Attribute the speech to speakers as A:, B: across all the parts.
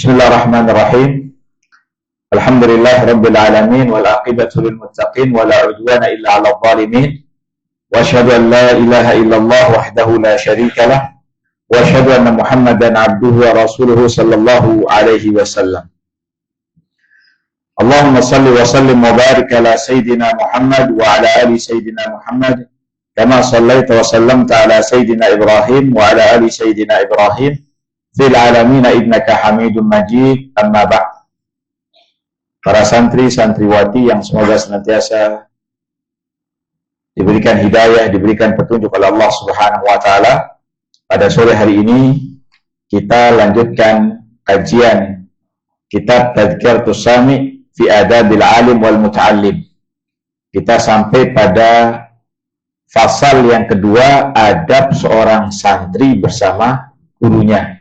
A: Bismillahirrahmanirrahim. Alhamdulillah rabbil alamin wal aqibatu lil muttaqin wa la udwana illa 'alal zalimin. Wa asyhadu an la ilaha illallah wahdahu la syarika lah wa asyhadu anna Muhammadan 'abduhu wa rasuluhu sallallahu alaihi wasallam. Allahumma salli wa sallim wa barik ala sayyidina Muhammad wa ala ali sayyidina Muhammad kama sallaita wa sallamta ala sayyidina Ibrahim wa ala ali sayyidina Ibrahim fil alamina innaka Hamidum Majid. Amma ba'd. Para santri santriwati yang semoga senantiasa diberikan hidayah, diberikan petunjuk oleh Allah Subhanahu wa taala. Pada sore hari ini kita lanjutkan kajian kitab Tadhkiratus Sami fi Adabil Alim wal Muta'allim. Kita sampai pada fasal yang kedua, adab seorang santri bersama gurunya.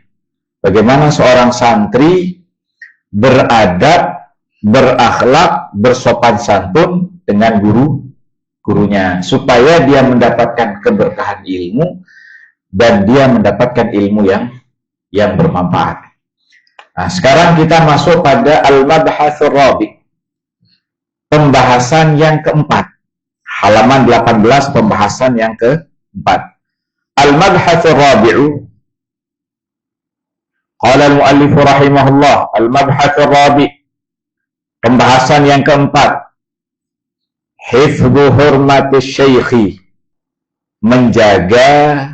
A: Bagaimana seorang santri beradab, berakhlak, bersopan santun dengan gurunya, supaya dia mendapatkan keberkahan ilmu dan dia mendapatkan ilmu yang bermanfaat. Nah, sekarang kita masuk pada al-mabhatsur rabi', pembahasan yang keempat, halaman 18, pembahasan yang keempat. Al-mabhatsur rabi'u, qala al-muallif rahimahullah, al-mabhatsur rabi', pembahasan yang keempat, hifdzu hurmatis syaikhi, menjaga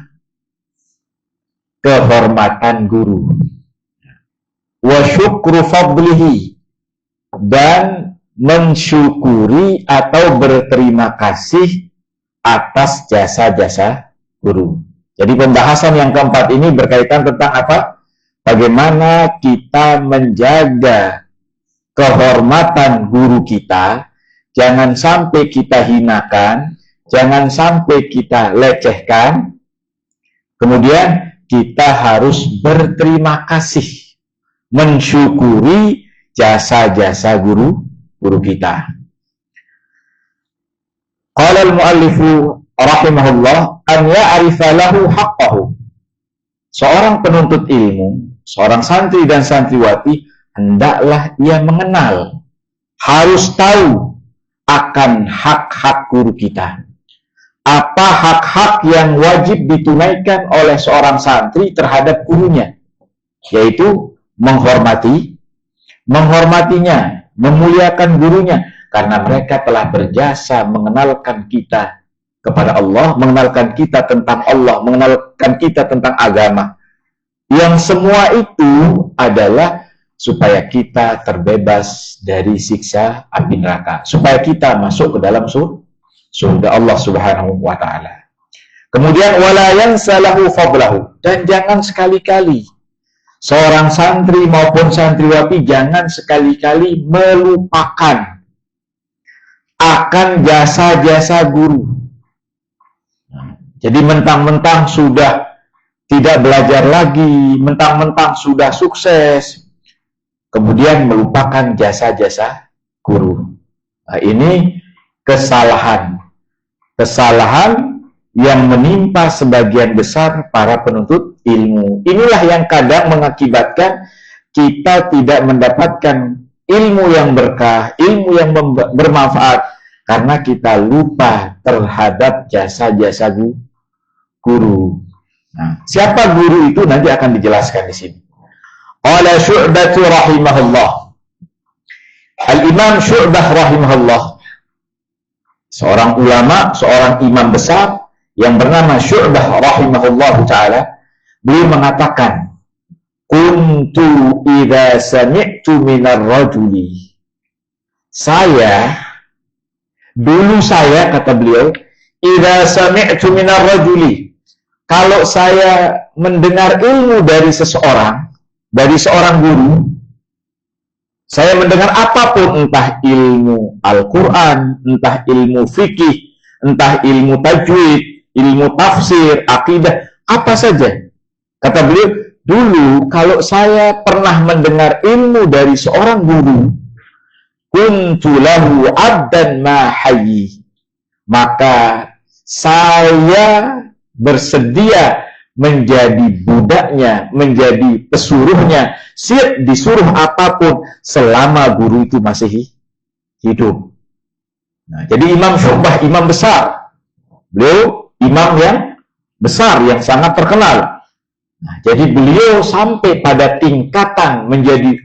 A: kehormatan guru, wa syukru fadlihi, dan mensyukuri atau berterima kasih atas jasa-jasa guru. Jadi pembahasan yang keempat ini berkaitan tentang apa? Bagaimana kita menjaga kehormatan guru kita, jangan sampai kita hinakan, jangan sampai kita lecehkan. Kemudian kita harus berterima kasih, mensyukuri jasa-jasa guru kita. Qala al-muallifu rahimahullah an ya'rifa lahu haqqahu. Seorang penuntut ilmu, seorang santri dan santriwati, hendaklah ia mengenal, harus tahu akan hak-hak guru kita. Apa hak-hak yang wajib ditunaikan oleh seorang santri terhadap gurunya, yaitu menghormatinya, memuliakan gurunya, karena mereka telah berjasa mengenalkan kita kepada Allah, mengenalkan kita tentang Allah, mengenalkan kita tentang agama. Yang semua itu adalah supaya kita terbebas dari siksa api neraka, supaya kita masuk ke dalam surga Allah Subhanahu wa taala. Kemudian wala yansalahu fadlahu, dan jangan sekali-kali seorang santri maupun santriwati jangan sekali-kali melupakan akan jasa-jasa guru. Jadi mentang-mentang sudah tidak belajar lagi, mentang-mentang sudah sukses, kemudian melupakan jasa-jasa guru. Nah, ini kesalahan yang menimpa sebagian besar para penuntut ilmu. Inilah yang kadang mengakibatkan kita tidak mendapatkan ilmu yang berkah, ilmu yang bermanfaat, karena kita lupa terhadap jasa-jasa guru. Nah, siapa guru itu nanti akan dijelaskan di sini. Qala Syu'bah rahimahullah. Al-Imam Syu'bah rahimahullah, seorang ulama, seorang imam besar yang bernama Syu'bah rahimahullah ta'ala, beliau mengatakan, kuntu idza sami'tu minar rajuli. Dulu saya, kata beliau, idza sami'tu minar rajuli, kalau saya mendengar ilmu dari seseorang, dari seorang guru, saya mendengar apapun, entah ilmu Al-Quran, entah ilmu fikih, entah ilmu tajwid, ilmu tafsir, akidah, apa saja. Kata beliau, dulu kalau saya pernah mendengar ilmu dari seorang guru, kuntu lahu abdan ma hayyi, maka saya bersedia menjadi budaknya, menjadi pesuruhnya, siap disuruh apapun selama guru itu masih hidup. Nah, jadi Imam Syu'bah, imam besar. Beliau imam yang besar, yang sangat terkenal. Nah, jadi beliau sampai pada tingkatan menjadi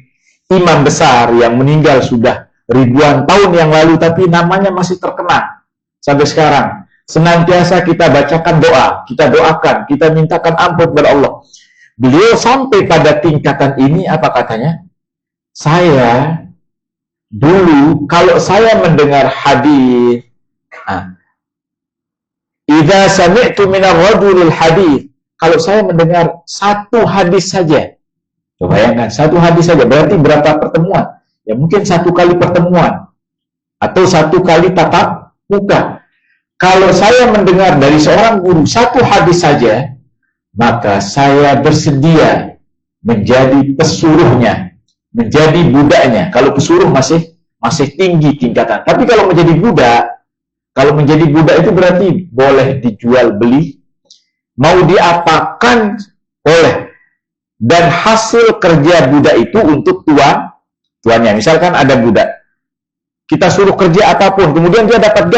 A: imam besar yang meninggal sudah ribuan tahun yang lalu, tapi namanya masih terkenal sampai sekarang. Senantiasa kita bacakan doa, kita doakan, kita mintakan ampun kepada Allah. Beliau sampai pada tingkatan ini, apa katanya? Saya dulu kalau saya mendengar hadis, idza sami'tu minar rajulil hadis, kalau saya mendengar satu hadis saja, coba bayangkan, satu hadis saja, berarti berapa pertemuan? Ya mungkin satu kali pertemuan, atau satu kali tatap muka. Kalau saya mendengar dari seorang guru satu hadis saja, maka saya bersedia menjadi pesuruhnya, menjadi budaknya. Kalau pesuruh masih tinggi tingkatan. Tapi kalau menjadi budak itu berarti boleh dijual beli, mau diapakan boleh. Dan hasil kerja budak itu untuk tuannya. Misalkan ada budak, kita suruh kerja apapun, kemudian dia dapat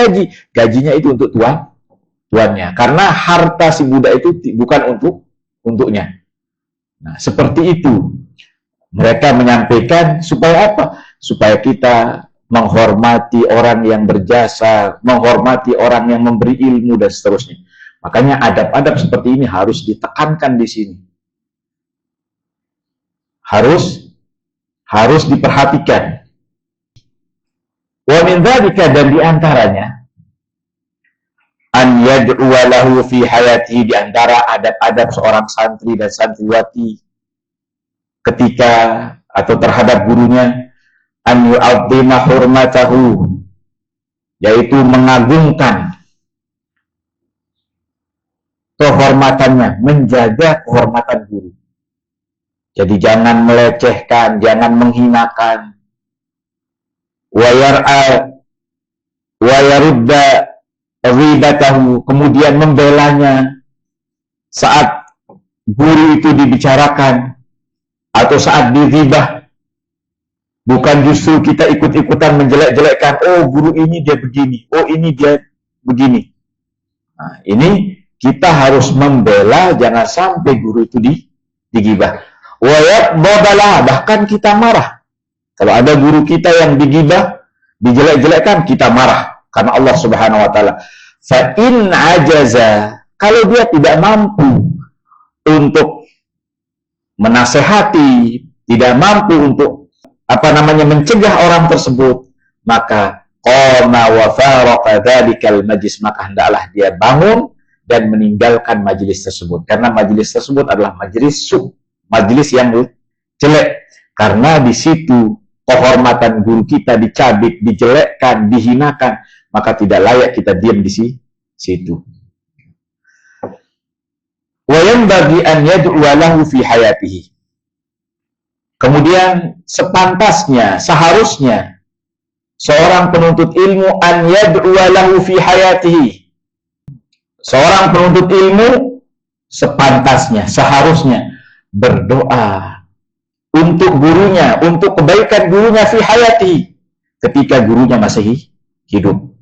A: gajinya itu untuk tuannya, karena harta si budak itu bukan untuknya. Nah, seperti itu mereka menyampaikan supaya apa? Supaya kita menghormati orang yang berjasa, menghormati orang yang memberi ilmu dan seterusnya. Makanya adab-adab seperti ini harus ditekankan di sini, harus diperhatikan. Wa min dzalika, dan diantaranya an yad'uwa lahu fi hayatihi, diantara adab-adab seorang santri dan santriwati ketika atau terhadap gurunya, an yu'azzima hurmatahu, yaitu mengagungkan kehormatannya, menjaga kehormatan guru. Jadi jangan melecehkan, jangan menghinakan. Wa yarudda ghibatahu, kemudian membelanya saat guru itu dibicarakan atau saat dighibah. Bukan justru kita ikut-ikutan menjelek-jelekkan, oh guru ini dia begini, oh ini dia begini. Nah, ini kita harus membela, jangan sampai guru itu dighibah. Wa yaqbalah, bahkan kita marah. Kalau ada guru kita yang digibah, dijelek-jelekkan, kita marah. Karena Allah Subhanahu wa ta'ala. Fa in ajaza, kalau dia tidak mampu untuk menasehati, tidak mampu untuk mencegah orang tersebut, maka qama wa faraqa dzalikal majlis, maka hendaklah dia bangun dan meninggalkan majelis tersebut. Karena majelis tersebut adalah majelis yang jelek. Karena di situ kehormatan guru kita dicabik, dijelekkan, dihinakan, maka tidak layak kita diam di situ. Wa yanbaghi an yad'uwa lahu fi hayatihi. Kemudian sepantasnya, seharusnya seorang penuntut ilmu an yad'uwa lahu fi hayatihi. Seorang penuntut ilmu sepantasnya, seharusnya berdoa untuk gurunya, untuk kebaikan gurunya fi hayati, ketika gurunya masih hidup.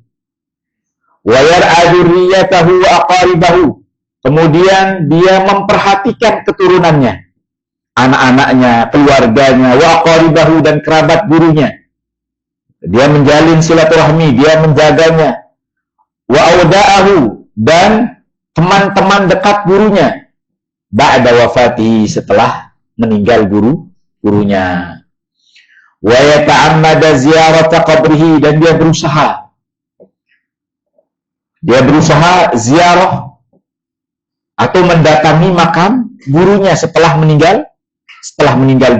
A: Wa yar'a dzurriyyatahu wa aqaribahu, kemudian dia memperhatikan keturunannya, anak-anaknya, keluarganya, wa aqaribahu, dan kerabat gurunya. Dia menjalin silaturahmi, dia menjaganya. Wa auda'ahu, dan teman-teman dekat gurunya, ba'da wafatihi, setelah meninggal gurunya. Wa yata'ammada ziyarata qabrihi, dan dia berusaha ziarah atau mendatangi makam gurunya setelah meninggal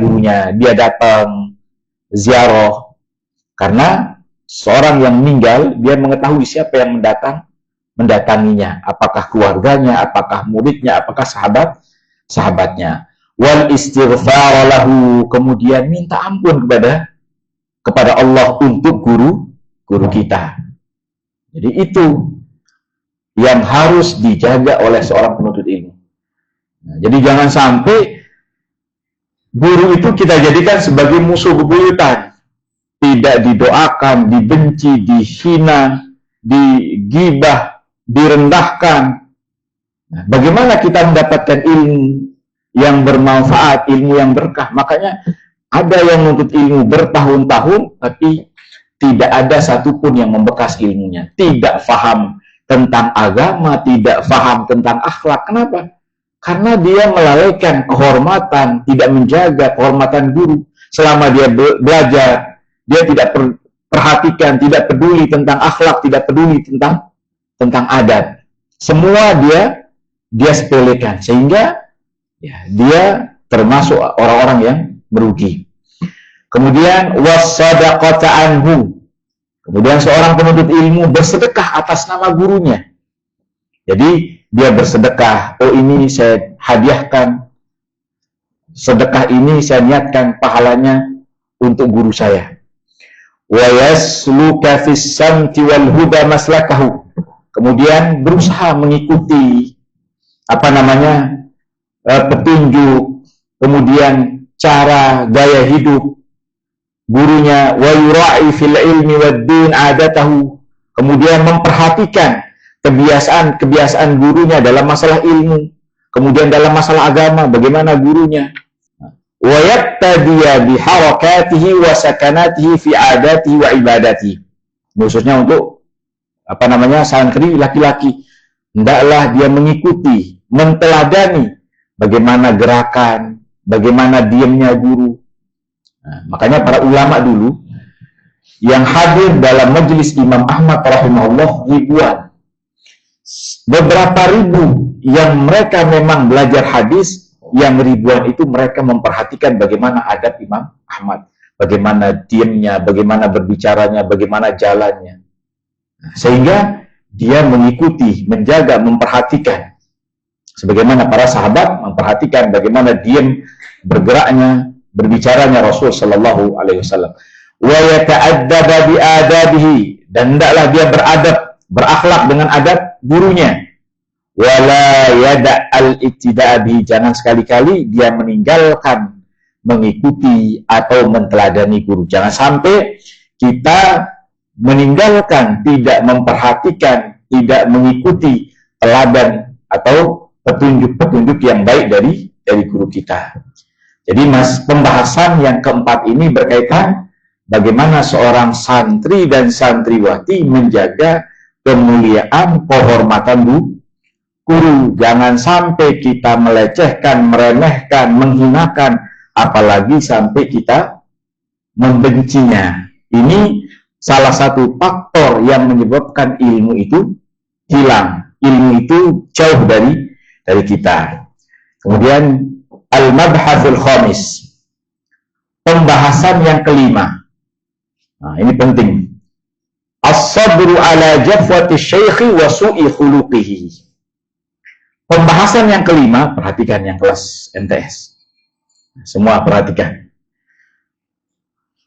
A: gurunya, dia datang ziarah. Karena seorang yang meninggal, dia mengetahui siapa yang mendatanginya, apakah keluarganya, apakah muridnya, apakah sahabatnya. Wal istighfar lahu, kemudian minta ampun kepada Allah untuk guru kita. Jadi itu yang harus dijaga oleh seorang penuntut ilmu. Nah, jadi jangan sampai guru itu kita jadikan sebagai musuh bebuyutan, tidak didoakan, dibenci, dihina, digibah, direndahkan. Nah, bagaimana kita mendapatkan ilmu yang bermanfaat, ilmu yang berkah? Makanya ada yang menuntut ilmu bertahun-tahun, tapi tidak ada satupun yang membekas ilmunya. Tidak faham tentang agama, tidak faham tentang akhlak. Kenapa? Karena dia melalaikan kehormatan, tidak menjaga kehormatan guru. Selama dia belajar, dia tidak perhatikan, tidak peduli tentang akhlak, tidak peduli tentang adab. Semua dia sepelekan, sehingga ya, dia termasuk orang-orang yang merugi. Kemudian was-sadaqata anhu. Kemudian seorang penuntut ilmu bersedekah atas nama gurunya. Jadi dia bersedekah, oh ini saya hadiahkan, sedekah ini saya niatkan pahalanya untuk guru saya. Wa yasluka fis samti wal huda maslakahu. Kemudian berusaha mengikuti petunjuk, kemudian cara gaya hidup gurunya. Wa yura'i fil ilmi wad din adatahu. Kemudian memperhatikan kebiasaan gurunya dalam masalah ilmu, kemudian dalam masalah agama, bagaimana gurunya. Wa yattadiya bi harakatihi wa sakanatihi fi adatihi wa ibadatihi. Khususnya untuk santri laki-laki, hendaklah dia mengikuti, menteladani bagaimana gerakan, bagaimana diamnya guru. Nah, makanya para ulama dulu yang hadir dalam majelis Imam Ahmad rahimahullah ribuan. Beberapa ribu yang mereka memang belajar hadis, yang ribuan itu mereka memperhatikan bagaimana adab Imam Ahmad, bagaimana diamnya, bagaimana berbicaranya, bagaimana jalannya. Sehingga dia mengikuti, menjaga, memperhatikan. Sebagaimana para sahabat memperhatikan bagaimana diam, bergeraknya, berbicaranya Rasul sallallahu alaihi wasallam. Wa yata'addaba bi adabihi, dan hendaklah dia beradab, berakhlak dengan adab gurunya. Wala yada al-ittida'a bihi, jangan sekali-kali dia meninggalkan mengikuti atau menteladani guru. Jangan sampai kita meninggalkan, tidak memperhatikan, tidak mengikuti teladan atau petunjuk-petunjuk yang baik dari guru kita. Jadi pembahasan yang keempat ini berkaitan bagaimana seorang santri dan santriwati menjaga kemuliaan, kehormatan guru. Jangan sampai kita melecehkan, meremehkan, menghinakan, apalagi sampai kita membencinya. Ini salah satu faktor yang menyebabkan ilmu itu hilang, ilmu itu jauh dari kita. Kemudian al-mabhasul khamis, pembahasan yang kelima. Nah, ini penting. As-sabru ala jafwati syaikhi wa su'i khuluqihi. Pembahasan yang kelima, perhatikan yang kelas MTS. Semua perhatikan.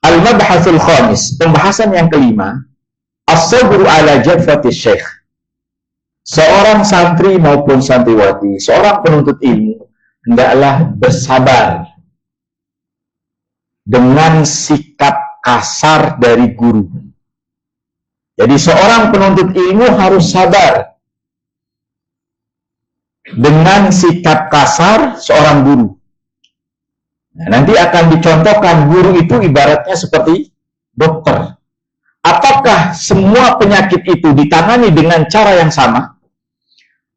A: Al-mabhasul khamis, pembahasan yang kelima, as-sabru ala jafwati syaikh. Seorang santri maupun santriwati, seorang penuntut ilmu, hendaklah bersabar dengan sikap kasar dari guru. Jadi seorang penuntut ilmu harus sabar dengan sikap kasar seorang guru. Nah, nanti akan dicontohkan guru itu ibaratnya seperti dokter. Apakah semua penyakit itu ditangani dengan cara yang sama?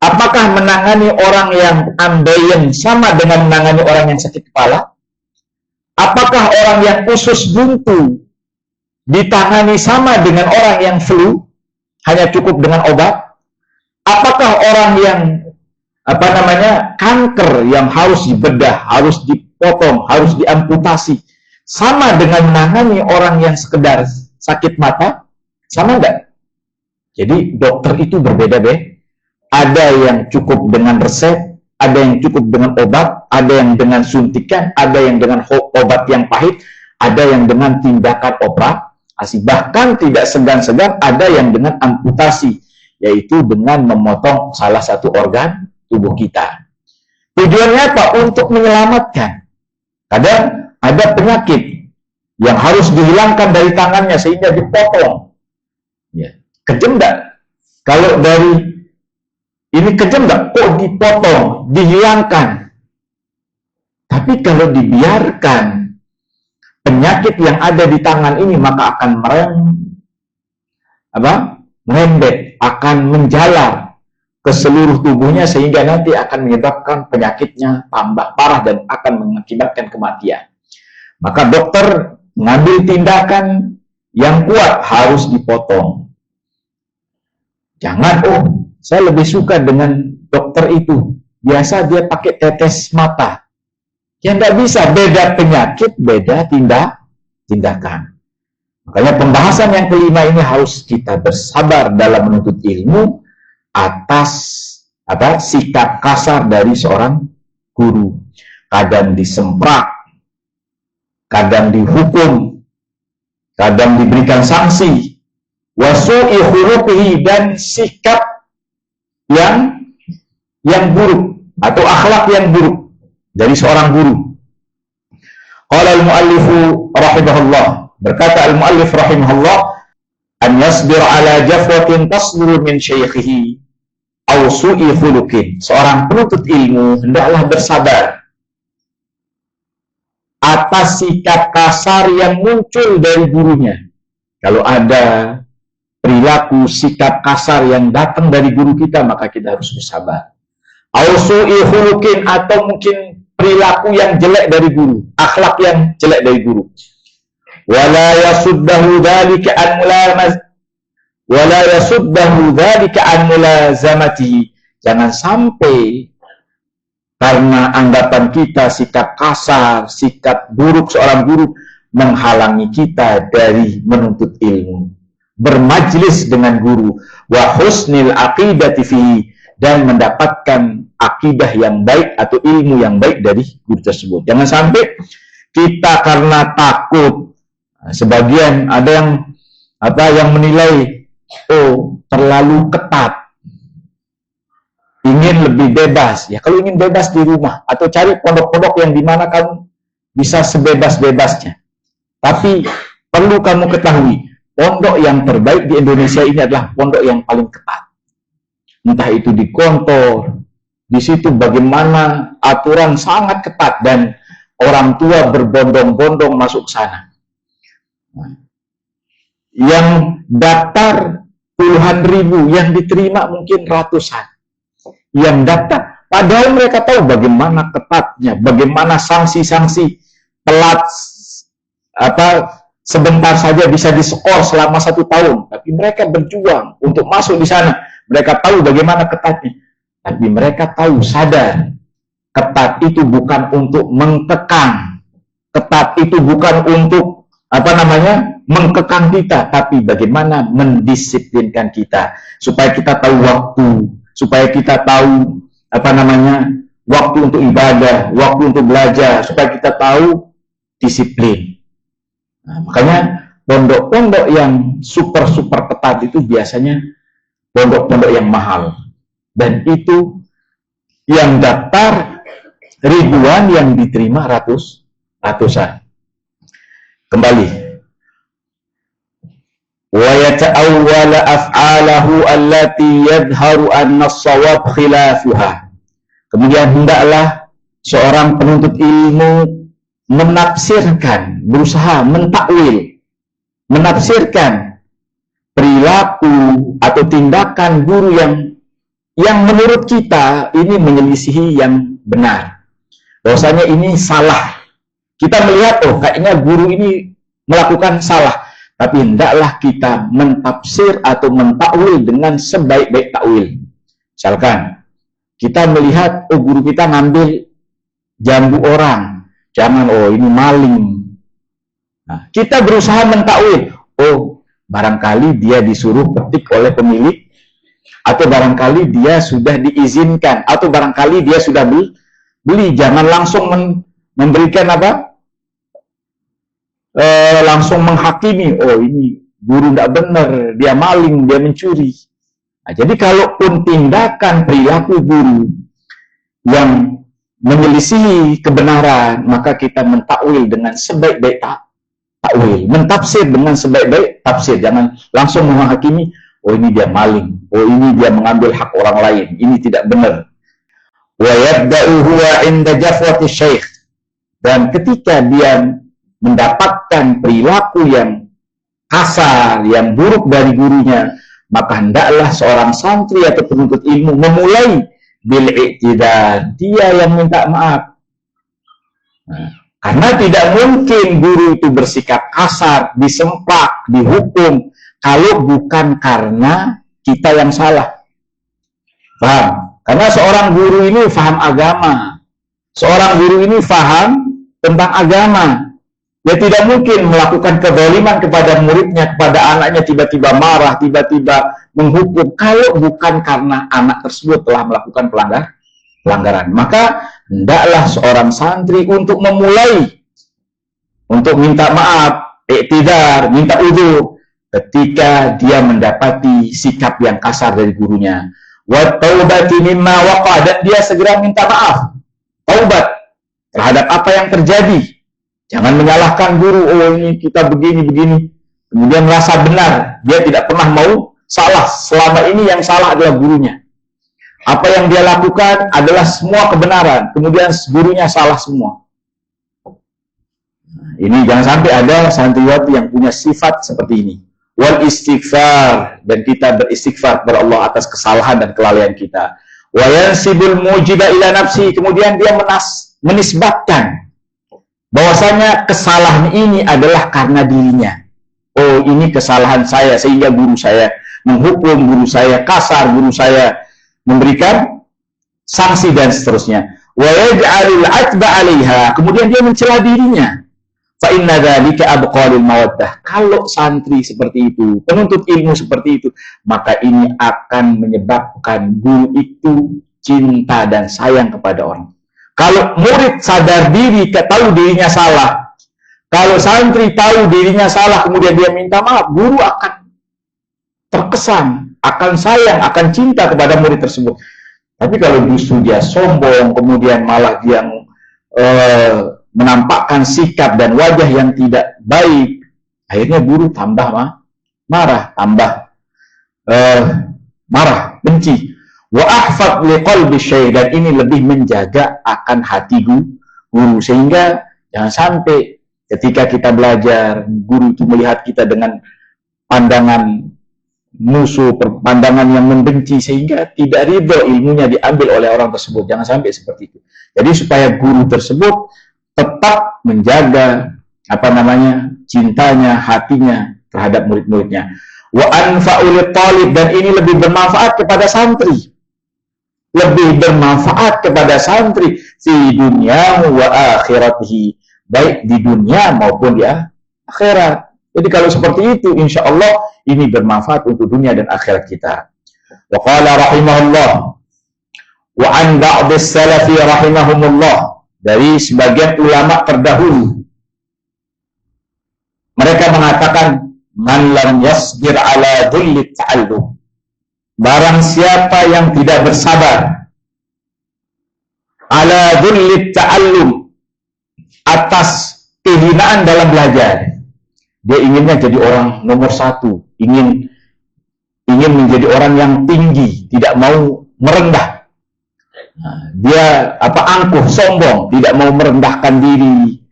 A: Apakah menangani orang yang ambeien sama dengan menangani orang yang sakit kepala? Apakah orang yang usus buntu ditangani sama dengan orang yang flu, hanya cukup dengan obat? Apakah orang yang kanker yang harus dibedah, harus dipotong, harus diamputasi, sama dengan menangani orang yang sekedar sakit mata? Sama enggak? Jadi dokter itu berbeda-beda. Ada yang cukup dengan resep, ada yang cukup dengan obat, ada yang dengan suntikan, ada yang dengan obat yang pahit, ada yang dengan tindakan operasi, bahkan tidak segan-segan ada yang dengan amputasi, yaitu dengan memotong salah satu organ tubuh kita. Tujuannya apa? Untuk menyelamatkan. Kadang ada penyakit yang harus dihilangkan dari tangannya sehingga dipotong. Ya. Kejam enggak? Kalau dari ini kejam enggak? Kok dipotong, dihilangkan? Tapi kalau dibiarkan, penyakit yang ada di tangan ini maka akan merembet, akan menjalar ke seluruh tubuhnya sehingga nanti akan menyebabkan penyakitnya tambah parah dan akan mengakibatkan kematian. Maka dokter mengambil tindakan yang kuat, harus dipotong. Jangan, saya lebih suka dengan dokter itu, biasa dia pakai tetes mata. Ya nggak bisa, beda penyakit, beda tindakan. Makanya pembahasan yang kelima ini harus kita bersabar dalam menuntut ilmu atas sikap kasar dari seorang guru. Kadang disemprak, kadang dihukum, kadang diberikan sanksi, wasu'i khuluqihi, dan sikap yang buruk atau akhlak yang buruk dari seorang guru. Qala al-muallifu rahimahullah, berkata al-muallif rahimahullah, an yasbir ala jafwatin tasduru min syaikhihi aw su'i khuluqin. Seorang penuntut ilmu hendaklah bersabar atas sikap kasar yang muncul dari gurunya. Kalau ada perilaku sikap kasar yang datang dari guru kita, maka kita harus bersabar. Aw su'i khuluqin, atau mungkin perilaku yang jelek dari guru, akhlak yang jelek dari guru. Wala yasuddahu dzalika an mulazamatihi. Jangan sampai karena anggapan kita sikap kasar, sikap buruk seorang guru menghalangi kita dari menuntut ilmu, bermajlis dengan guru, wa husnil aqidati fihi, dan mendapatkan akidah yang baik atau ilmu yang baik dari guru tersebut. Jangan sampai kita karena takut, sebagian ada yang menilai, terlalu ketat, ingin lebih bebas. Ya, kalau ingin bebas di rumah atau cari pondok-pondok yang dimana kamu bisa sebebas-bebasnya. Tapi perlu kamu ketahui, pondok yang terbaik di Indonesia ini adalah pondok yang paling ketat. Entah itu di Gontor, di situ bagaimana aturan sangat ketat dan orang tua berbondong-bondong masuk sana. Yang daftar puluhan ribu, yang diterima mungkin ratusan. Yang daftar, padahal mereka tahu bagaimana ketatnya, bagaimana sanksi-sanksi telat sebentar saja bisa diskor selama 1 tahun. Tapi mereka berjuang untuk masuk di sana. Mereka tahu bagaimana ketatnya. Tapi mereka tahu, sadar, ketat itu bukan untuk mengkekang. Ketat itu bukan untuk mengkekang kita, tapi bagaimana mendisiplinkan kita supaya kita tahu waktu, supaya kita tahu waktu untuk ibadah, waktu untuk belajar, supaya kita tahu disiplin. Nah, makanya pondok-pondok yang super ketat itu biasanya pondok-pondok yang mahal, dan itu yang daftar ribuan, yang diterima ratusan. Kembali, wa yata'awwala af'alahu allati yadhharu anna as-shawab khilafuha. Kemudian hendaklah seorang penuntut ilmu menafsirkan, berusaha mentakwil, menafsirkan perilaku atau tindakan guru yang menurut kita ini menyelisihi yang benar. Bahwasanya ini salah. Kita melihat, kayaknya guru ini melakukan salah. Tapi hendaklah kita mentafsir atau mentakwil dengan sebaik-baik takwil. Misalkan, kita melihat, guru kita ngambil jambu orang. Jangan, ini maling. Nah, kita berusaha mentakwil. Barangkali dia disuruh petik oleh pemilik, atau barangkali dia sudah diizinkan, atau barangkali dia sudah beli. Jangan langsung memberikan langsung menghakimi, ini guru tidak benar, dia maling, dia mencuri. Nah, jadi kalaupun tindakan perilaku guru yang menyelisihi kebenaran, maka kita mentakwil dengan sebaik-baik takwil, mentafsir dengan sebaik-baik tafsir. Jangan langsung menghakimi, oh ini dia maling, oh ini dia mengambil hak orang lain, ini tidak benar. Wa yabda'u huwa 'inda jafwati syekh. Dan ketika dia mendapatkan perilaku yang kasar, yang buruk dari gurunya, maka hendaklah seorang santri atau penuntut ilmu memulai bil-i'tidal, dia yang minta maaf. Karena tidak mungkin guru itu bersikap kasar, disempak, dihukum, kalau bukan karena kita yang salah. Paham? Karena seorang guru ini faham agama. Seorang guru ini faham tentang agama. Dia tidak mungkin melakukan kezaliman kepada muridnya, kepada anaknya, tiba-tiba marah, tiba-tiba menghukum, kalau bukan karena anak tersebut telah melakukan pelanggaran. Maka hendaklah seorang santri untuk memulai, untuk minta maaf, iktidar, minta udhu, ketika dia mendapati sikap yang kasar dari gurunya. Wa taubati mimma waqa, dan dia segera minta maaf, taubat terhadap apa yang terjadi. Jangan menyalahkan guru, oh ini kita begini-begini, kemudian merasa benar. Dia tidak pernah mau salah, selama ini yang salah adalah gurunya. Apa yang dia lakukan adalah semua kebenaran, kemudian gurunya salah semua. Ini jangan sampai ada santriwati yang punya sifat seperti ini. Wal istighfar, dan kita beristighfar kepada Allah atas kesalahan dan kelalaian kita. Wa yansibul mujiba ila nafsi, kemudian dia menisbatkan bahwasanya kesalahan ini adalah karena dirinya. Oh, ini kesalahan saya sehingga guru saya menghukum, guru saya kasar, guru saya memberikan sanksi dan seterusnya. Wa yaj'alul 'atba 'alaiha, kemudian dia mencela dirinya. Fa inna dzalika abqalul mawaddah. Kalau santri seperti itu, penuntut ilmu seperti itu, maka ini akan menyebabkan guru itu cinta dan sayang kepada orang. Kalau murid sadar diri, tahu dirinya salah, kalau santri tahu dirinya salah, kemudian dia minta maaf, guru akan terkesan, akan sayang, akan cinta kepada murid tersebut. Tapi kalau justru dia sombong, kemudian malah dia menampakkan sikap dan wajah yang tidak baik, akhirnya guru tambah marah, tambah marah, benci. Wa ahfad liqalbi syekh, dan ini lebih menjaga akan hati guru, sehingga jangan sampai ketika kita belajar, guru itu melihat kita dengan pandangan musuh, pandangan yang membenci, sehingga tidak ridho ilmunya diambil oleh orang tersebut. Jangan sampai seperti itu. Jadi supaya guru tersebut tetap menjaga cintanya, hatinya terhadap murid-muridnya. Wa anfa'ul talib, dan ini lebih bermanfaat kepada santri. Lebih bermanfaat kepada santri di dunia wa akhiratihi, baik di dunia maupun di akhirat. Jadi kalau seperti itu, insya Allah ini bermanfaat untuk dunia dan akhirat kita. Wa qala rahimahullah, wa an ba'dis salafi rahimahumullah, dari sebagian ulama terdahulu, mereka mengatakan, man lam yasbir ala dhulli ta'allum, barang siapa yang tidak bersabar ala dhulli ta'allum, atas kehinaan dalam belajar. Dia inginnya jadi orang nomor satu, ingin menjadi orang yang tinggi, tidak mau merendah. Dia angkuh, sombong, tidak mau merendahkan diri,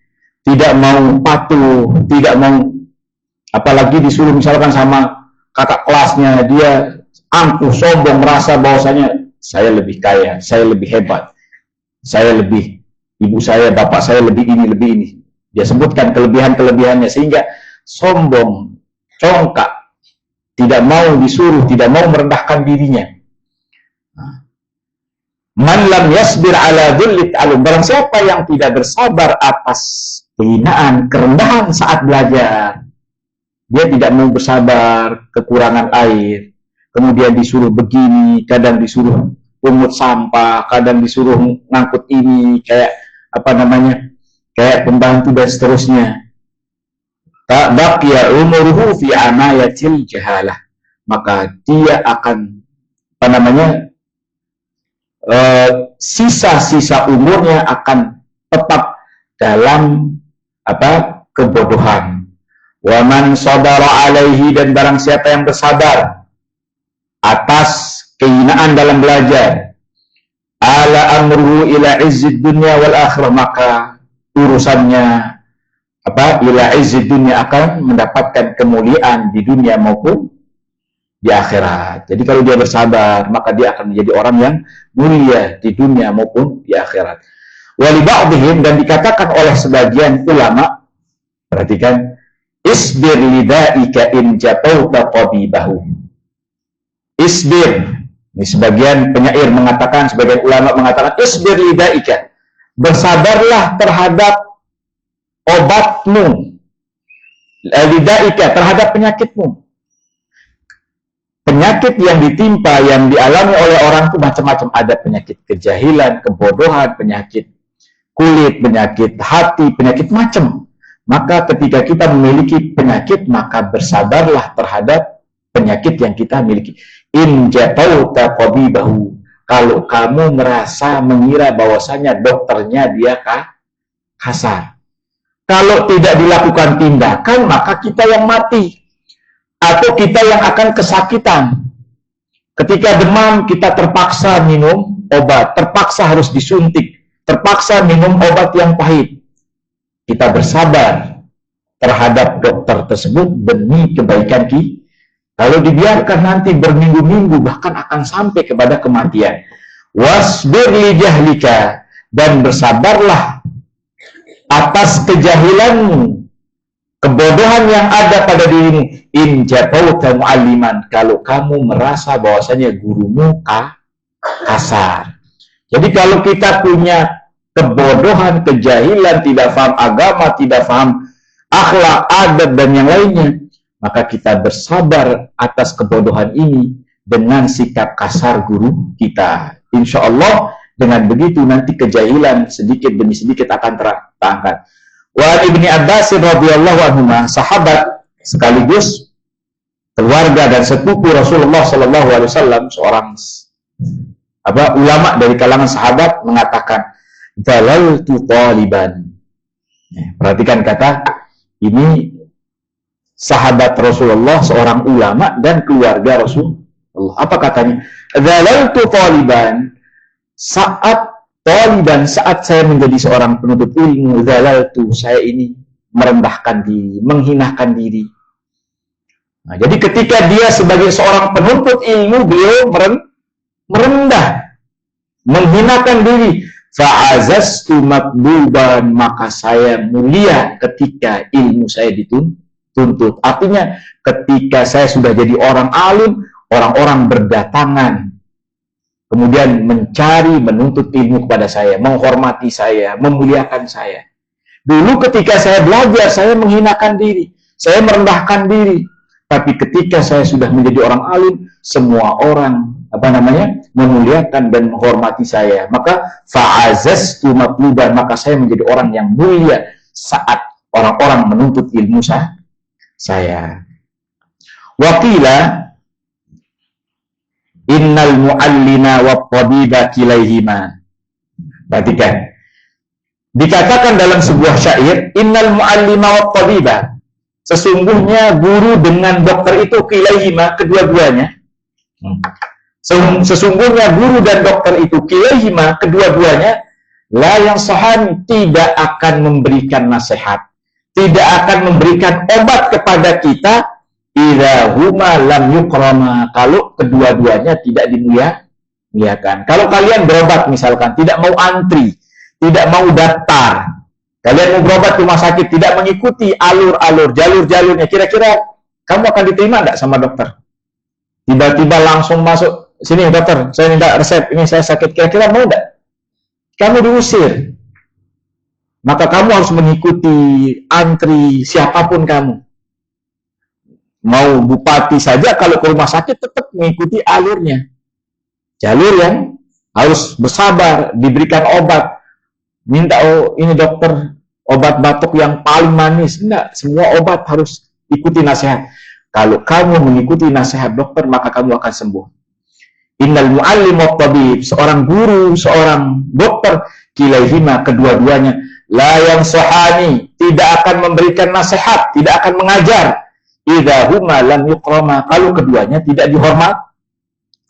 A: tidak mau patuh, tidak mau, apalagi disuruh misalkan sama kakak kelasnya, dia angkuh, sombong, merasa bahwasanya saya lebih kaya, saya lebih hebat, saya lebih, ibu saya, bapak saya lebih ini. Dia sebutkan kelebihan-kelebihannya, sehingga sombong, congkak, tidak mau disuruh, tidak mau merendahkan dirinya. Man lam yasbir ala dhulli ta'allum, barang siapa yang tidak bersabar atas kehinaan, kerendahan saat belajar, dia tidak mau bersabar, kekurangan air, kemudian disuruh begini, kadang disuruh pungut sampah, kadang disuruh ngangkut ini, kayak kayak pembantu dan seterusnya. Tak baqiya umuruhu fi amayatil jahalah, maka dia akan sisa-sisa umurnya akan tetap dalam kebodohan. Wa man sabara alaihi, dan barang siapa yang bersabar atas kehinaan dalam belajar, ala amruhu ila izzid dunya wal akhirah, maka urusannya ila izzid dunya, akan mendapatkan kemuliaan di dunia maupun di akhirat. Jadi kalau dia bersabar, maka dia akan menjadi orang yang mulia di dunia maupun di akhirat. Wali ba'dihim, dan dikatakan oleh sebagian ulama, perhatikan, isbir lidaika in jatauta qabibahu. Isbir, ini sebagian penyair mengatakan, sebagian ulama mengatakan, isbir lidaika, bersabarlah terhadap obatmu, lidaika, terhadap penyakitmu. Penyakit yang ditimpa, yang dialami oleh orang itu macam-macam. Ada penyakit kejahilan, kebodohan, penyakit kulit, penyakit hati, penyakit macam. Maka ketika kita memiliki penyakit, maka bersabarlah terhadap penyakit yang kita miliki. In jatauta qabibahu, kalau kamu merasa mengira bahwasanya dokternya dia kasar. Kalau tidak dilakukan tindakan, maka kita yang mati. Atau kita yang akan kesakitan. Ketika demam, kita terpaksa minum obat, terpaksa harus disuntik, terpaksa minum obat yang pahit. Kita bersabar terhadap dokter tersebut demi kebaikan kita. Kalau dibiarkan nanti berminggu-minggu, bahkan akan sampai kepada kematian. Wasbir li jahlika, dan bersabarlah atas kejahilanmu, kebodohan yang ada pada dirimu. In jatauta mu'alliman, kalau kamu merasa bahwasanya gurumu kasar. Jadi kalau kita punya kebodohan, kejahilan, tidak paham agama, tidak paham akhlak, adat, dan yang lainnya, maka kita bersabar atas kebodohan ini dengan sikap kasar guru kita. Insya Allah dengan begitu nanti kejahilan sedikit demi sedikit akan terangkat. Wa Ibni Abbas radhiyallahu anhu, sahabat sekaligus keluarga dan sepupu Rasulullah sallallahu alaihi wasallam, seorang ulama dari kalangan sahabat, mengatakan, "Dalaltu taliban." Perhatikan kata ini, sahabat Rasulullah, seorang ulama dan keluarga Rasulullah. Apa katanya? Dalaltu taliban, saat saya menjadi seorang penuntut ilmu, dalaltu, saya ini merendahkan diri, menghinakan diri. Nah, jadi ketika dia sebagai seorang penuntut ilmu, beliau merendah, menghinakan diri. Fa'azaztu matbuban, maka saya mulia ketika ilmu saya dituntut. Artinya ketika saya sudah jadi orang alim, orang-orang berdatangan, kemudian mencari, menuntut ilmu kepada saya, menghormati saya, memuliakan saya. Dulu ketika saya belajar, saya menghinakan diri, saya merendahkan diri. Tapi ketika saya sudah menjadi orang alim, semua orang memuliakan dan menghormati saya. Maka fa'azaztu matluban, maka saya menjadi orang yang mulia saat orang-orang menuntut ilmu saya. Waqila innal muallima wa tabiba kilaihima. Perhatikan. Dikatakan dalam sebuah syair, innal muallima wa tabiba, sesungguhnya guru dengan dokter itu kilaihima, kedua-duanya. Sesungguhnya guru dan dokter itu kilaihima, kedua-duanya, la yansahan, tidak akan memberikan nasihat, tidak akan memberikan obat kepada kita, idza huma lam yukrama, kalau kedua-duanya tidak dimuliakan. Kalau kalian berobat misalkan, tidak mau antri, tidak mau daftar, kalian mau berobat ke rumah sakit, tidak mengikuti alur-alur, jalur-jalurnya, kira-kira kamu akan diterima enggak sama dokter? Tiba-tiba langsung masuk, sini dokter, saya minta resep, ini saya sakit, kira-kira mau enggak? Kamu diusir. Maka kamu harus mengikuti antri siapapun kamu. Mau bupati saja, kalau ke rumah sakit tetap mengikuti alurnya. Jalur yang harus bersabar, diberikan obat. Minta, oh ini dokter, obat batuk yang paling manis. Enggak, semua obat harus ikuti nasihat. Kalau kamu mengikuti nasihat dokter, maka kamu akan sembuh. Innal muallim wat tabib, seorang guru, seorang dokter, kilaihima, kedua-duanya, la yansahani, tidak akan memberikan nasihat, tidak akan mengajar, idza huma lam yukrama, kalau keduanya tidak dihormat.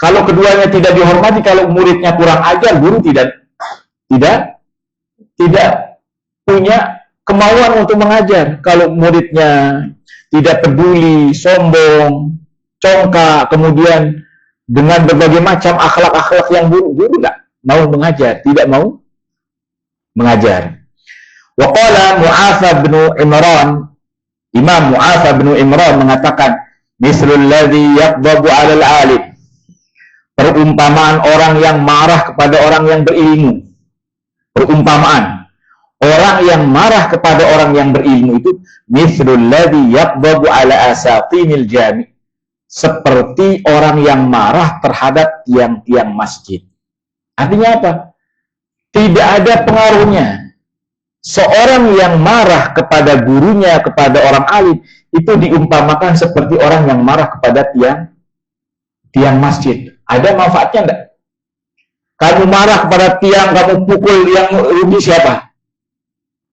A: Kalau keduanya tidak dihormati, kalau muridnya kurang ajar, guru tidak punya kemauan untuk mengajar. Kalau muridnya tidak peduli, sombong, congkak, kemudian dengan berbagai macam akhlak-akhlak yang buruk, guru nggak mau mengajar, tidak mau mengajar. Wa qala Mu'adz bin Imran, Imam Mu'adz bin Imran mengatakan, mislul ladzi yaqdabu 'alal 'alim, perumpamaan orang yang marah kepada orang yang berilmu. Perumpamaan orang yang marah kepada orang yang berilmu itu mislul ladzi yaqdabu 'ala asatinil jami', seperti orang yang marah terhadap tiang-tiang masjid. Artinya apa? Tidak ada pengaruhnya. Seorang yang marah kepada gurunya, kepada orang alim, itu diumpamakan seperti orang yang marah kepada tiang masjid. Ada manfaatnya enggak? Kamu marah kepada tiang, kamu pukul, yang rugi siapa?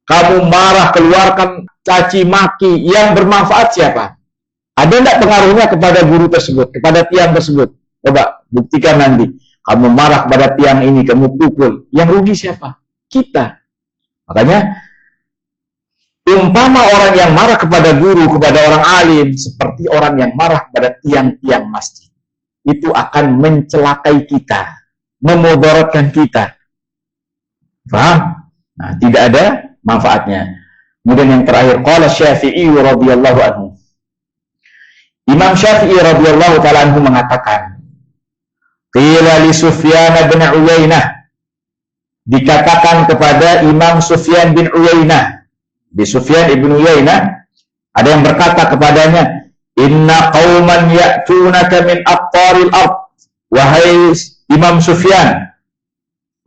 A: Kamu marah, keluarkan caci maki, yang bermanfaat siapa? Ada enggak pengaruhnya kepada guru tersebut, kepada tiang tersebut? Coba buktikan nanti. Kamu marah kepada tiang ini, kamu pukul, yang rugi siapa? Kita. Makanya umpama orang yang marah kepada guru, kepada orang alim, seperti orang yang marah kepada tiang-tiang masjid. Itu akan mencelakai kita, memudaratkan kita. Paham? Nah, tidak ada manfaatnya. Kemudian yang terakhir, qala Syafi'i radhiyallahu anhu. Imam Syafi'i radhiyallahu ta'ala anhu mengatakan, qila li Sufyan bin Uyainah, dikatakan kepada Imam Sufyan bin Uyainah, di Sufyan ibn Uyainah ada yang berkata kepadanya, inna qauman ya'tunaka min aqtaril ard, wahai Imam Sufyan,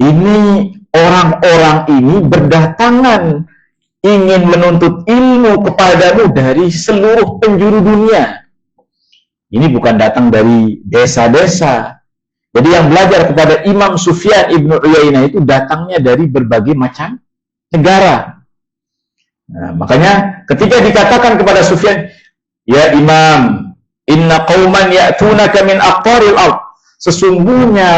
A: ini orang-orang ini berdatangan ingin menuntut ilmu kepadamu dari seluruh penjuru dunia. Ini bukan datang dari desa-desa. Jadi yang belajar kepada Imam Sufyan ibn Uyainah itu datangnya dari berbagai macam negara. Nah, makanya ketika dikatakan kepada Sufyan, ya Imam, inna qauman ya'tunaka min aqtaril ard, sesungguhnya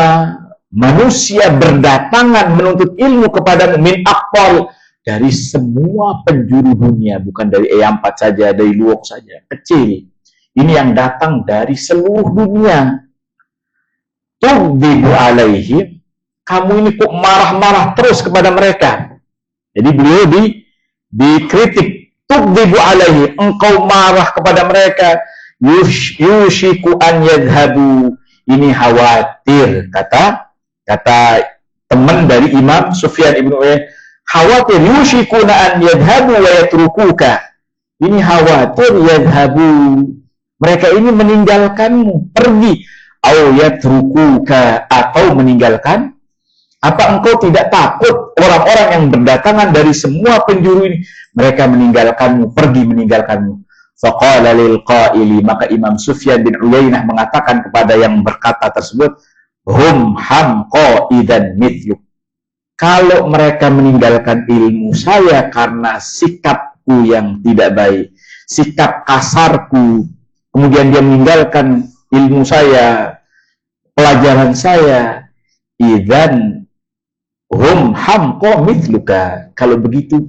A: manusia berdatangan menuntut ilmu kepadamu min aqtar, dari semua penjuru dunia, bukan dari E4 saja, dari Luwuk saja, kecil. Ini yang datang dari seluruh dunia. Tughdibu alaihim, kamu ini kok marah-marah terus kepada mereka. Jadi beliau dikritik. Tughdibu alaihim, engkau marah kepada mereka. Yushiku an yadhabu, ini khawatir, kata teman dari Imam Sufyan ibn Uyainah, khawatir, yushikuna an yadhabu wa yatrukuka, ini khawatir, yadhabu, mereka ini meninggalkanmu, pergi, au yatrukuka, atau meninggalkan. Apa engkau tidak takut orang-orang yang berdatangan dari semua penjuru ini, mereka meninggalkanmu, pergi meninggalkanmu? Faqala lil qaili, maka Imam Sufyan bin Uyainah mengatakan kepada yang berkata tersebut, hum hamqa idan mithluk, kalau mereka meninggalkan ilmu saya karena sikapku yang tidak baik, sikap kasarku, kemudian dia meninggalkan ilmu saya, pelajaran saya, idzan hum hamqa mithluka, kalau begitu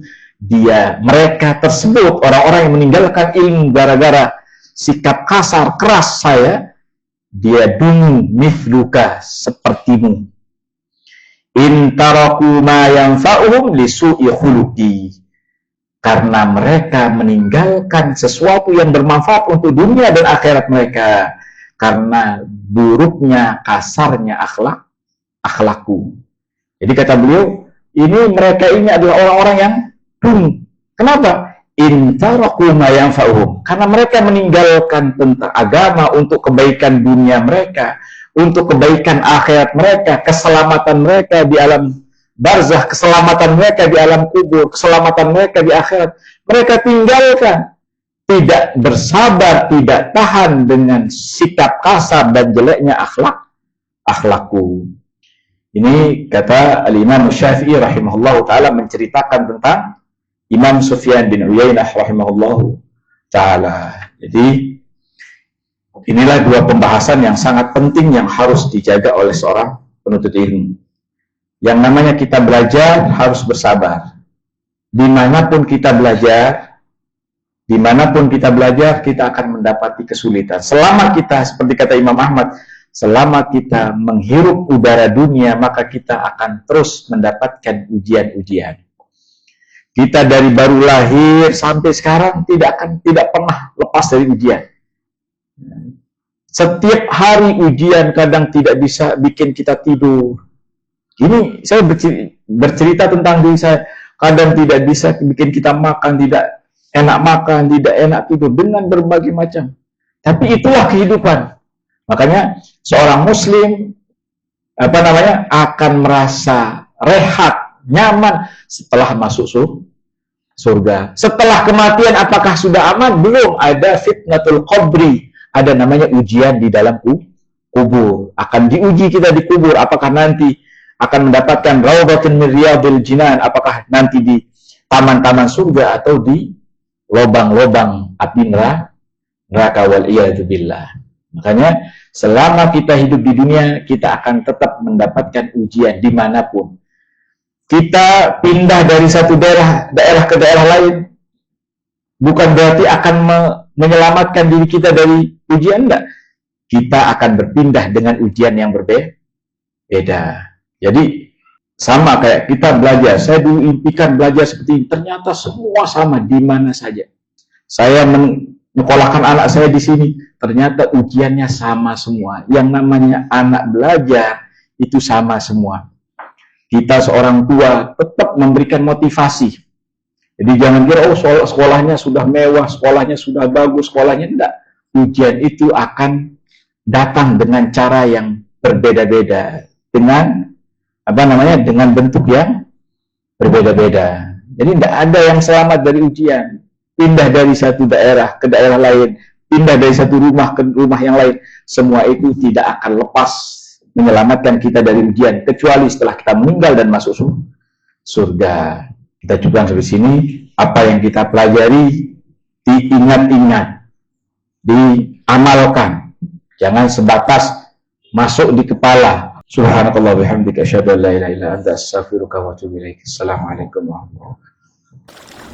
A: mereka tersebut, orang-orang yang meninggalkan ilmu gara-gara sikap kasar, keras saya, dia dungu mithluka, sepertimu. In taraku ma yanfa'uhum li su'i khuluqi, karena mereka meninggalkan sesuatu yang bermanfaat untuk dunia dan akhirat mereka karena buruknya, kasarnya akhlakku. Jadi kata beliau, mereka ini adalah orang-orang yang kenapa? In taraku ma yanfa'uhum, karena mereka meninggalkan tentang agama untuk kebaikan dunia mereka, untuk kebaikan akhirat mereka, keselamatan mereka di alam barzah, keselamatan mereka di alam kubur, keselamatan mereka di akhirat, mereka tinggalkan. Tidak bersabar, tidak tahan dengan sikap kasar dan jeleknya akhlak akhlakku. Ini kata Al-Imam Syafi'i rahimahullah ta'ala menceritakan tentang Imam Sufyan bin Uyainah rahimahullah ta'ala. Jadi inilah dua pembahasan yang sangat penting yang harus dijaga oleh seorang penuntut ilmu. Yang namanya kita belajar harus bersabar. Dimanapun kita belajar, kita akan mendapati kesulitan. Selama kita, seperti kata Imam Ahmad, selama kita menghirup udara dunia, maka kita akan terus mendapatkan ujian-ujian. Kita dari baru lahir sampai sekarang tidak pernah lepas dari ujian. Setiap hari ujian, kadang tidak bisa bikin kita tidur. Ini saya bercerita tentang diri saya. Kadang tidak bisa bikin kita makan, tidak enak tidur, dengan berbagai macam. Tapi itulah kehidupan. Makanya seorang muslim akan merasa rehat, nyaman setelah masuk surga. Setelah kematian apakah sudah aman? Belum. Ada fitnatul qabri, ada namanya ujian di dalam kubur. Akan diuji kita di kubur, apakah nanti akan mendapatkan raudhatun min riyadil jinan, apakah nanti di taman-taman surga atau di lobang-lobang api neraka wal iyadu billah. Makanya selama kita hidup di dunia, kita akan tetap mendapatkan ujian dimanapun. Kita pindah dari satu daerah ke daerah lain, bukan berarti akan menyelamatkan diri kita dari ujian, enggak. Kita akan berpindah dengan ujian yang berbeda. Jadi sama kayak kita belajar. Saya dulu impikan belajar seperti ini, ternyata semua sama di mana saja. Saya menyekolahkan anak saya di sini, ternyata ujiannya sama semua. Yang namanya anak belajar itu sama semua. Kita seorang tua tetap memberikan motivasi. Jadi jangan kira sekolahnya sudah mewah, sekolahnya sudah bagus, sekolahnya enggak. Ujian itu akan datang dengan cara yang berbeda-beda, dengan bentuk yang berbeda-beda. Jadi tidak ada yang selamat dari ujian. Pindah dari satu daerah ke daerah lain, pindah dari satu rumah ke rumah yang lain, semua itu tidak akan lepas menyelamatkan kita dari ujian, kecuali setelah kita meninggal dan masuk surga. Kita coba sampai sini. Apa yang kita pelajari diingat-ingat, diamalkan, jangan sebatas masuk di kepala. Subhanakallah bihamdika asyhadu an la ilaha illa anta astaghfiruka wa atubu ilaik. Assalamualaikum warahmatullahi wabarakatuh.